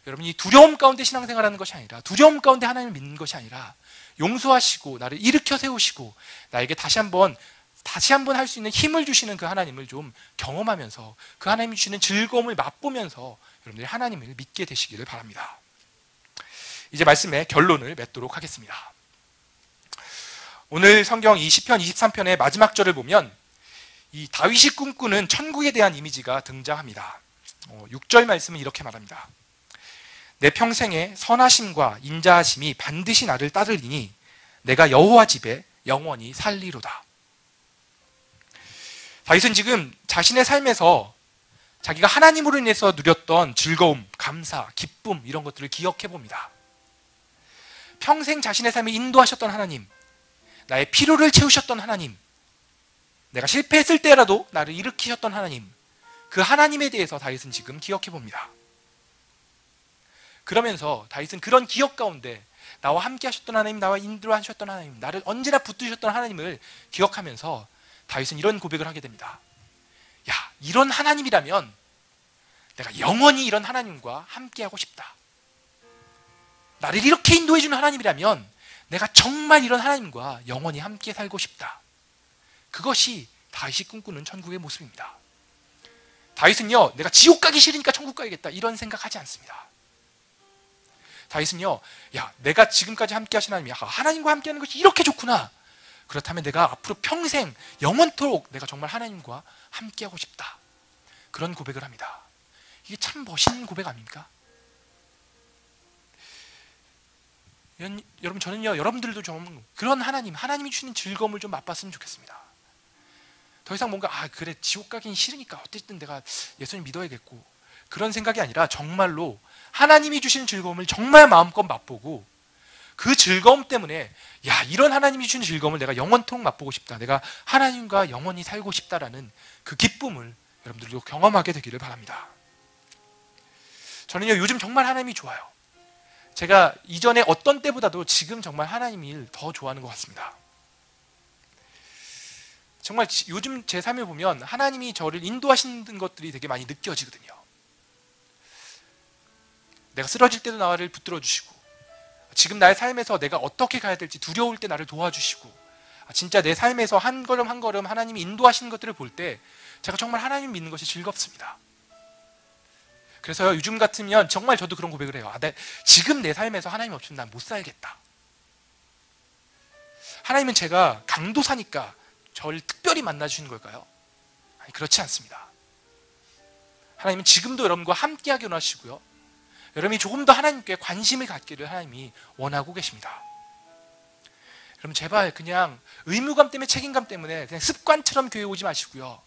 여러분이 이 두려움 가운데 신앙생활하는 것이 아니라, 두려움 가운데 하나님을 믿는 것이 아니라 용서하시고 나를 일으켜 세우시고 나에게 다시 한번 할 수 있는 힘을 주시는 그 하나님을 좀 경험하면서 그 하나님이 주시는 즐거움을 맛보면서 여러분들이 하나님을 믿게 되시기를 바랍니다. 이제 말씀의 결론을 맺도록 하겠습니다. 오늘 성경 이 시편 23편의 마지막 절을 보면 이 다윗이 꿈꾸는 천국에 대한 이미지가 등장합니다. 6절 말씀은 이렇게 말합니다. 내 평생에 선하심과 인자하심이 반드시 나를 따르리니 내가 여호와 집에 영원히 살리로다. 다윗은 지금 자신의 삶에서 자기가 하나님으로 인해서 누렸던 즐거움, 감사, 기쁨 이런 것들을 기억해 봅니다. 평생 자신의 삶을 인도하셨던 하나님, 나의 필요를 채우셨던 하나님, 내가 실패했을 때라도 나를 일으키셨던 하나님, 그 하나님에 대해서 다윗은 지금 기억해 봅니다. 그러면서 다윗은 그런 기억 가운데 나와 함께 하셨던 하나님, 나와 인도하셨던 하나님, 나를 언제나 붙드셨던 하나님을 기억하면서 다윗은 이런 고백을 하게 됩니다. 이런 하나님이라면 내가 영원히 이런 하나님과 함께 하고 싶다. 나를 이렇게 인도해주는 하나님이라면 내가 정말 이런 하나님과 영원히 함께 살고 싶다. 그것이 다윗이 꿈꾸는 천국의 모습입니다. 다윗은요, 내가 지옥 가기 싫으니까 천국 가야겠다 이런 생각하지 않습니다. 다윗은요, 내가 지금까지 함께 하신 하나님이 하나님과 함께 하는 것이 이렇게 좋구나. 그렇다면 내가 앞으로 평생 영원토록 내가 정말 하나님과 함께 하고 싶다. 그런 고백을 합니다. 이게 참 멋있는 고백 아닙니까? 여러분, 저는요, 여러분들도 좀 그런 하나님이 주시는 즐거움을 좀 맛봤으면 좋겠습니다. 더 이상 뭔가 그래, 지옥 가긴 싫으니까 어쨌든 내가 예수님 믿어야겠고 그런 생각이 아니라 정말로 하나님이 주신 즐거움을 정말 마음껏 맛보고 그 즐거움 때문에 야, 이런 하나님이 주신 즐거움을 내가 영원토록 맛보고 싶다. 내가 하나님과 영원히 살고 싶다라는 그 기쁨을 여러분들도 경험하게 되기를 바랍니다. 저는요, 요즘 정말 하나님이 좋아요. 제가 이전에 어떤 때보다도 지금 정말 하나님을 더 좋아하는 것 같습니다. 정말 요즘 제 삶을 보면 하나님이 저를 인도하시는 것들이 되게 많이 느껴지거든요. 내가 쓰러질 때도 나를 붙들어 주시고, 지금 나의 삶에서 내가 어떻게 가야 될지 두려울 때 나를 도와주시고, 진짜 내 삶에서 한 걸음 한 걸음 하나님이 인도하시는 것들을 볼 때 제가 정말 하나님 믿는 것이 즐겁습니다. 그래서 요즘 같으면 정말 저도 그런 고백을 해요. 지금 내 삶에서 하나님 없이는 난 못 살겠다. 하나님은 제가 강도사니까 저를 특별히 만나주시는 걸까요? 아니, 그렇지 않습니다. 하나님은 지금도 여러분과 함께하기 원하시고요, 여러분이 조금 더 하나님께 관심을 갖기를 하나님이 원하고 계십니다. 여러분, 제발 그냥 의무감 때문에, 책임감 때문에 그냥 습관처럼 교회 오지 마시고요,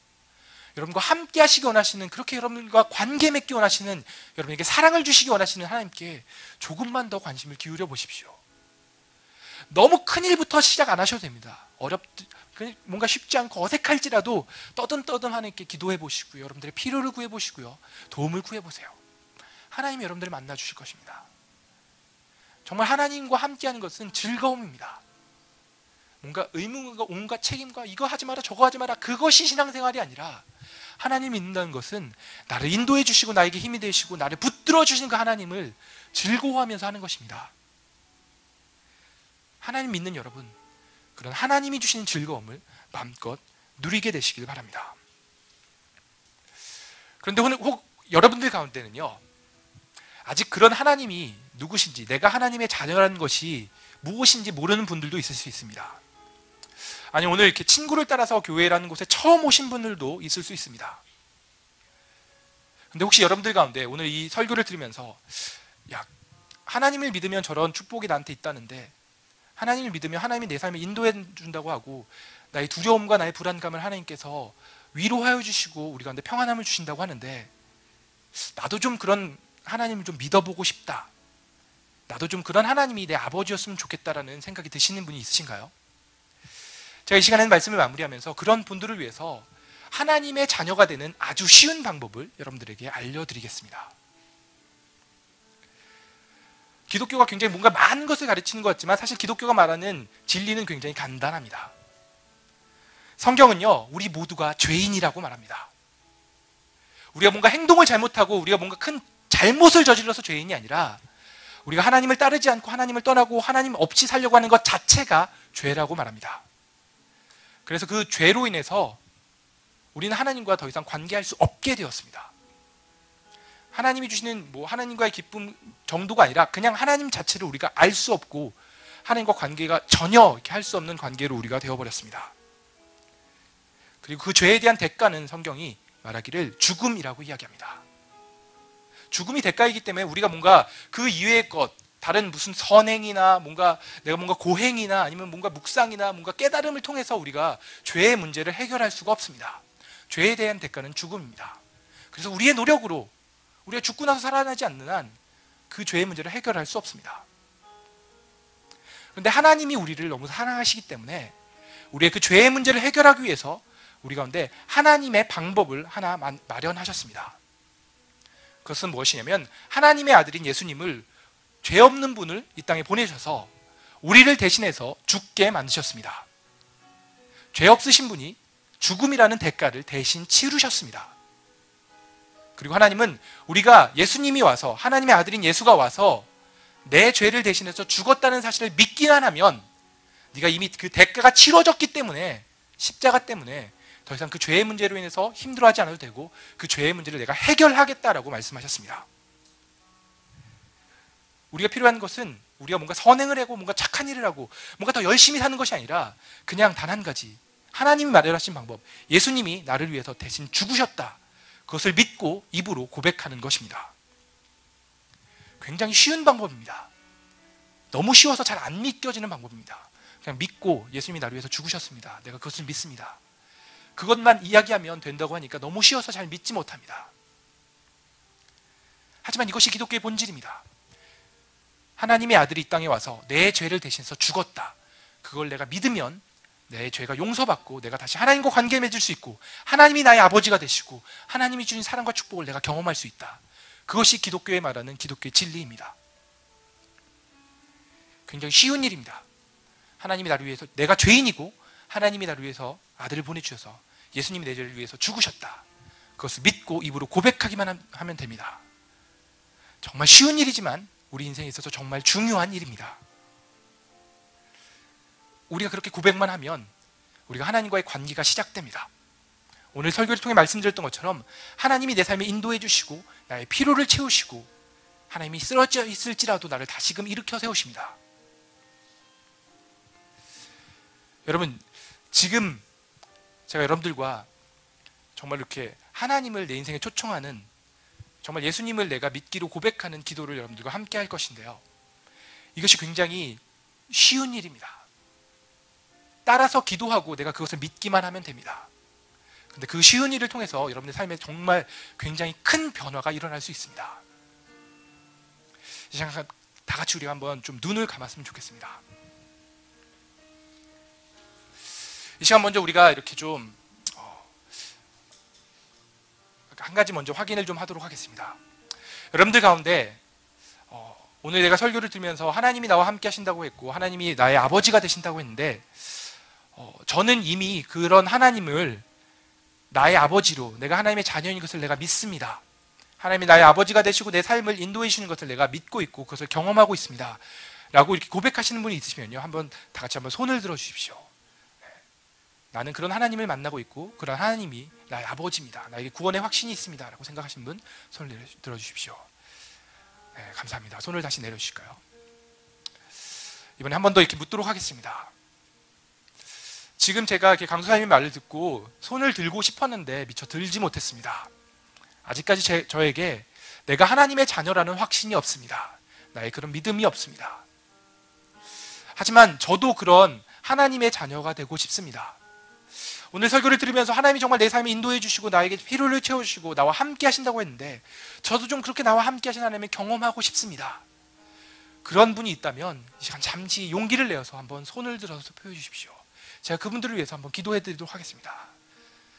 여러분과 함께 하시기 원하시는, 그렇게 여러분과 관계 맺기 원하시는, 여러분에게 사랑을 주시기 원하시는 하나님께 조금만 더 관심을 기울여 보십시오. 너무 큰 일부터 시작 안 하셔도 됩니다. 뭔가 쉽지 않고 어색할지라도 떠듬떠듬 하나님께 기도해 보시고요, 여러분들의 필요를 구해 보시고요, 도움을 구해 보세요. 하나님이 여러분들을 만나 주실 것입니다. 정말 하나님과 함께하는 것은 즐거움입니다. 뭔가 의무가, 온갖 책임과 이거 하지 마라 저거 하지 마라, 그것이 신앙생활이 아니라, 하나님 믿는다는 것은 나를 인도해 주시고 나에게 힘이 되시고 나를 붙들어 주시는 그 하나님을 즐거워하면서 하는 것입니다. 하나님 믿는 여러분, 그런 하나님이 주시는 즐거움을 마음껏 누리게 되시길 바랍니다. 그런데 혹 여러분들 가운데는요, 아직 그런 하나님이 누구신지, 내가 하나님의 자녀라는 것이 무엇인지 모르는 분들도 있을 수 있습니다. 아니, 오늘 이렇게 친구를 따라서 교회라는 곳에 처음 오신 분들도 있을 수 있습니다. 근데 혹시 여러분들 가운데 오늘 이 설교를 들으면서, 야, 하나님을 믿으면 저런 축복이 나한테 있다는데, 하나님을 믿으면 하나님이 내 삶을 인도해 준다고 하고, 나의 두려움과 나의 불안감을 하나님께서 위로하여 주시고 우리 가운데 평안함을 주신다고 하는데, 나도 좀 그런 하나님을 좀 믿어보고 싶다, 나도 좀 그런 하나님이 내 아버지였으면 좋겠다라는 생각이 드시는 분이 있으신가요? 제가 이 시간에는 말씀을 마무리하면서 그런 분들을 위해서 하나님의 자녀가 되는 아주 쉬운 방법을 여러분들에게 알려드리겠습니다. 기독교가 굉장히 뭔가 많은 것을 가르치는 것 같지만 사실 기독교가 말하는 진리는 굉장히 간단합니다. 성경은요, 우리 모두가 죄인이라고 말합니다. 우리가 뭔가 행동을 잘못하고 우리가 뭔가 큰 잘못을 저질러서 죄인이 아니라, 우리가 하나님을 따르지 않고 하나님을 떠나고 하나님 없이 살려고 하는 것 자체가 죄라고 말합니다. 그래서 그 죄로 인해서 우리는 하나님과 더 이상 관계할 수 없게 되었습니다. 하나님이 주시는 하나님과의 기쁨 정도가 아니라 그냥 하나님 자체를 우리가 알 수 없고 하나님과 관계가 전혀 이렇게 할 수 없는 관계로 우리가 되어버렸습니다. 그리고 그 죄에 대한 대가는 성경이 말하기를 죽음이라고 이야기합니다. 죽음이 대가이기 때문에 우리가 뭔가 그 이외의 것, 다른 무슨 선행이나 내가 뭔가 고행이나 아니면 뭔가 묵상이나 뭔가 깨달음을 통해서 우리가 죄의 문제를 해결할 수가 없습니다. 죄에 대한 대가는 죽음입니다. 그래서 우리의 노력으로 우리가 죽고 나서 살아나지 않는 한 그 죄의 문제를 해결할 수 없습니다. 그런데 하나님이 우리를 너무 사랑하시기 때문에 우리의 그 죄의 문제를 해결하기 위해서 우리 가운데 하나님의 방법을 하나 마련하셨습니다. 그것은 무엇이냐면, 하나님의 아들인 예수님을, 죄 없는 분을 이 땅에 보내셔서 우리를 대신해서 죽게 만드셨습니다. 죄 없으신 분이 죽음이라는 대가를 대신 치르셨습니다. 그리고 하나님은 우리가 예수님이 와서, 하나님의 아들인 예수가 와서 내 죄를 대신해서 죽었다는 사실을 믿기만 하면, 네가 이미 그 대가가 치러졌기 때문에, 십자가 때문에 더 이상 그 죄의 문제로 인해서 힘들어하지 않아도 되고 그 죄의 문제를 내가 해결하겠다라고 말씀하셨습니다. 우리가 필요한 것은 우리가 뭔가 선행을 하고 뭔가 착한 일을 하고 뭔가 더 열심히 사는 것이 아니라 그냥 단 한 가지, 하나님이 마련하신 방법, 예수님이 나를 위해서 대신 죽으셨다, 그것을 믿고 입으로 고백하는 것입니다. 굉장히 쉬운 방법입니다. 너무 쉬워서 잘 안 믿겨지는 방법입니다. 그냥 믿고 예수님이 나를 위해서 죽으셨습니다, 내가 그것을 믿습니다, 그것만 이야기하면 된다고 하니까 너무 쉬워서 잘 믿지 못합니다. 하지만 이것이 기독교의 본질입니다. 하나님의 아들이 이 땅에 와서 내 죄를 대신해서 죽었다. 그걸 내가 믿으면 내 죄가 용서받고 내가 다시 하나님과 관계 맺을 수 있고 하나님이 나의 아버지가 되시고 하나님이 주신 사랑과 축복을 내가 경험할 수 있다. 그것이 기독교에 말하는 기독교의 진리입니다. 굉장히 쉬운 일입니다. 하나님이 나를 위해서, 내가 죄인이고 하나님이 나를 위해서 아들을 보내주셔서 예수님이 내 죄를 위해서 죽으셨다. 그것을 믿고 입으로 고백하기만 하면 됩니다. 정말 쉬운 일이지만 우리 인생에 있어서 정말 중요한 일입니다. 우리가 그렇게 고백만 하면 우리가 하나님과의 관계가 시작됩니다. 오늘 설교를 통해 말씀드렸던 것처럼 하나님이 내 삶에 인도해 주시고 나의 피로를 채우시고 하나님이 쓰러져 있을지라도 나를 다시금 일으켜 세우십니다. 여러분, 지금 제가 여러분들과 정말 이렇게 하나님을 내 인생에 초청하는, 정말 예수님을 내가 믿기로 고백하는 기도를 여러분들과 함께 할 것인데요, 이것이 굉장히 쉬운 일입니다. 따라서 기도하고 내가 그것을 믿기만 하면 됩니다. 근데 그 쉬운 일을 통해서 여러분의 삶에 정말 굉장히 큰 변화가 일어날 수 있습니다. 이제 다 같이 우리가 한번 좀 눈을 감았으면 좋겠습니다. 이 시간 먼저 우리가 이렇게 좀 한 가지 먼저 확인을 좀 하도록 하겠습니다. 여러분들 가운데 오늘 내가 설교를 들으면서 하나님이 나와 함께 하신다고 했고 하나님이 나의 아버지가 되신다고 했는데 저는 이미 그런 하나님을 나의 아버지로, 내가 하나님의 자녀인 것을 내가 믿습니다. 하나님이 나의 아버지가 되시고 내 삶을 인도해 주시는 것을 내가 믿고 있고 그것을 경험하고 있습니다 라고 이렇게 고백하시는 분이 있으시면요, 한번 다 같이 한번 손을 들어 주십시오. 나는 그런 하나님을 만나고 있고 그런 하나님이 나의 아버지입니다, 나에게 구원의 확신이 있습니다 라고 생각하시는 분 손을 들어주십시오. 네, 감사합니다. 손을 다시 내려주실까요? 이번에 한 번 더 이렇게 묻도록 하겠습니다. 지금 제가 이렇게 강수사님의 말을 듣고 손을 들고 싶었는데 미처 들지 못했습니다. 아직까지 저에게 내가 하나님의 자녀라는 확신이 없습니다. 나의 그런 믿음이 없습니다. 하지만 저도 그런 하나님의 자녀가 되고 싶습니다. 오늘 설교를 들으면서 하나님이 정말 내 삶에 인도해 주시고 나에게 필요를 채워주시고 나와 함께 하신다고 했는데 저도 좀 그렇게 나와 함께 하신 하나님을 경험하고 싶습니다. 그런 분이 있다면 이 시간 잠시 용기를 내어서 한번 손을 들어서 표해 주십시오. 제가 그분들을 위해서 한번 기도해 드리도록 하겠습니다.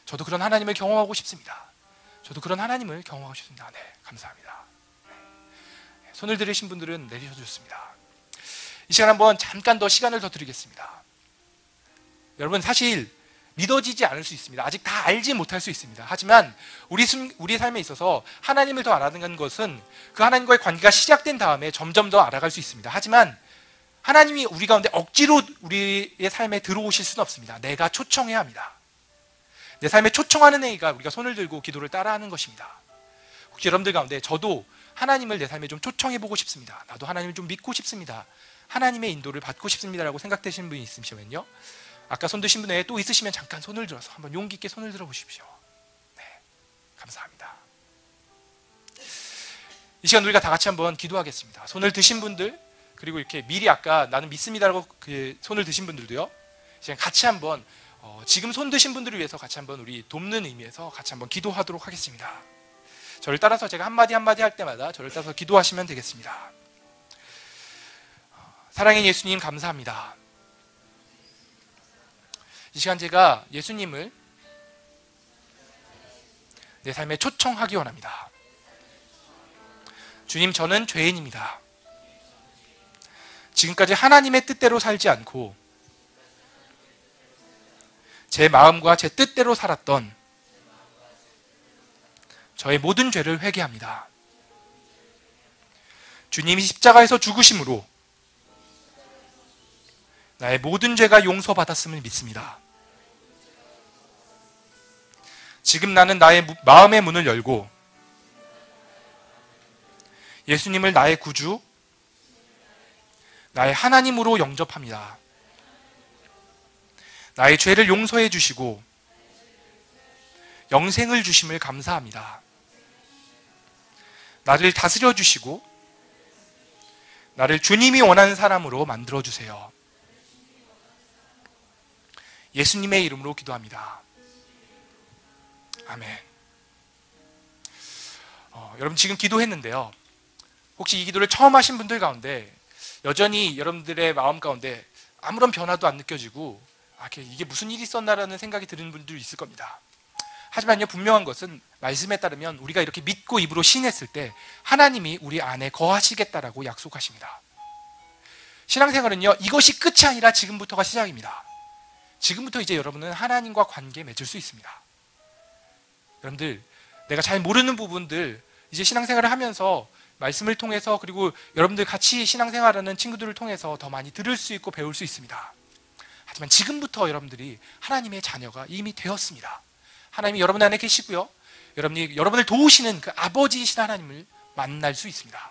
저도 그런 하나님을 경험하고 싶습니다. 저도 그런 하나님을 경험하고 싶습니다. 네, 감사합니다. 네, 손을 들으신 분들은 내리셔도 좋습니다. 이 시간 한번 잠깐 더 시간을 더 드리겠습니다. 여러분, 사실 믿어지지 않을 수 있습니다. 아직 다 알지 못할 수 있습니다. 하지만 우리 삶에 있어서 하나님을 더 알아가는 것은 그 하나님과의 관계가 시작된 다음에 점점 더 알아갈 수 있습니다. 하지만 하나님이 우리 가운데 억지로 우리의 삶에 들어오실 수는 없습니다. 내가 초청해야 합니다. 내 삶에 초청하는 행위가 우리가 손을 들고 기도를 따라하는 것입니다. 혹시 여러분들 가운데 저도 하나님을 내 삶에 좀 초청해보고 싶습니다, 나도 하나님을 좀 믿고 싶습니다, 하나님의 인도를 받고 싶습니다 라고 생각되시는 분이 있으시면요, 아까 손 드신 분 외에 또 있으시면 잠깐 손을 들어서 한번 용기 있게 손을 들어 보십시오. 네, 감사합니다. 이 시간 우리가 다 같이 한번 기도하겠습니다. 손을 드신 분들, 그리고 이렇게 미리 아까 나는 믿습니다라고 그 손을 드신 분들도요, 지금 같이 한번 지금 손 드신 분들을 위해서 같이 한번 우리 돕는 의미에서 같이 한번 기도하도록 하겠습니다. 저를 따라서 제가 한마디 한마디 할 때마다 저를 따라서 기도하시면 되겠습니다. 사랑의 예수님, 감사합니다. 이 시간 제가 예수님을 내 삶에 초청하기 원합니다. 주님, 저는 죄인입니다. 지금까지 하나님의 뜻대로 살지 않고 제 마음과 제 뜻대로 살았던 저의 모든 죄를 회개합니다. 주님이 십자가에서 죽으심으로 나의 모든 죄가 용서받았음을 믿습니다. 지금 나는 나의 마음의 문을 열고 예수님을 나의 구주, 나의 하나님으로 영접합니다. 나의 죄를 용서해 주시고 영생을 주심을 감사합니다. 나를 다스려 주시고 나를 주님이 원하는 사람으로 만들어 주세요. 예수님의 이름으로 기도합니다. 아멘. 여러분 지금 기도했는데요. 혹시 이 기도를 처음 하신 분들 가운데 여전히 여러분들의 마음 가운데 아무런 변화도 안 느껴지고 이게 무슨 일이 있었나라는 생각이 드는 분들도 있을 겁니다. 하지만요, 분명한 것은 말씀에 따르면 우리가 이렇게 믿고 입으로 신했을 때 하나님이 우리 안에 거하시겠다라고 약속하십니다. 신앙생활은요, 이것이 끝이 아니라 지금부터가 시작입니다. 지금부터 이제 여러분은 하나님과 관계 맺을 수 있습니다. 여러분들, 내가 잘 모르는 부분들 이제 신앙생활을 하면서 말씀을 통해서, 그리고 여러분들 같이 신앙생활하는 친구들을 통해서 더 많이 들을 수 있고 배울 수 있습니다. 하지만 지금부터 여러분들이 하나님의 자녀가 이미 되었습니다. 하나님이 여러분 안에 계시고요, 여러분이 여러분을 도우시는 그 아버지이신 하나님을 만날 수 있습니다.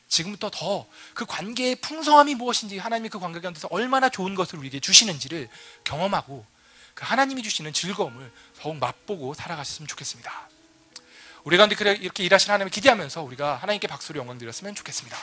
지금부터 더 그 관계의 풍성함이 무엇인지, 하나님이 그 관계 가운데서 얼마나 좋은 것을 우리에게 주시는지를 경험하고 그 하나님이 주시는 즐거움을 더욱 맛보고 살아가셨으면 좋겠습니다. 우리 가운데 이렇게 일하신 하나님을 기대하면서 우리가 하나님께 박수로 영광 드렸으면 좋겠습니다.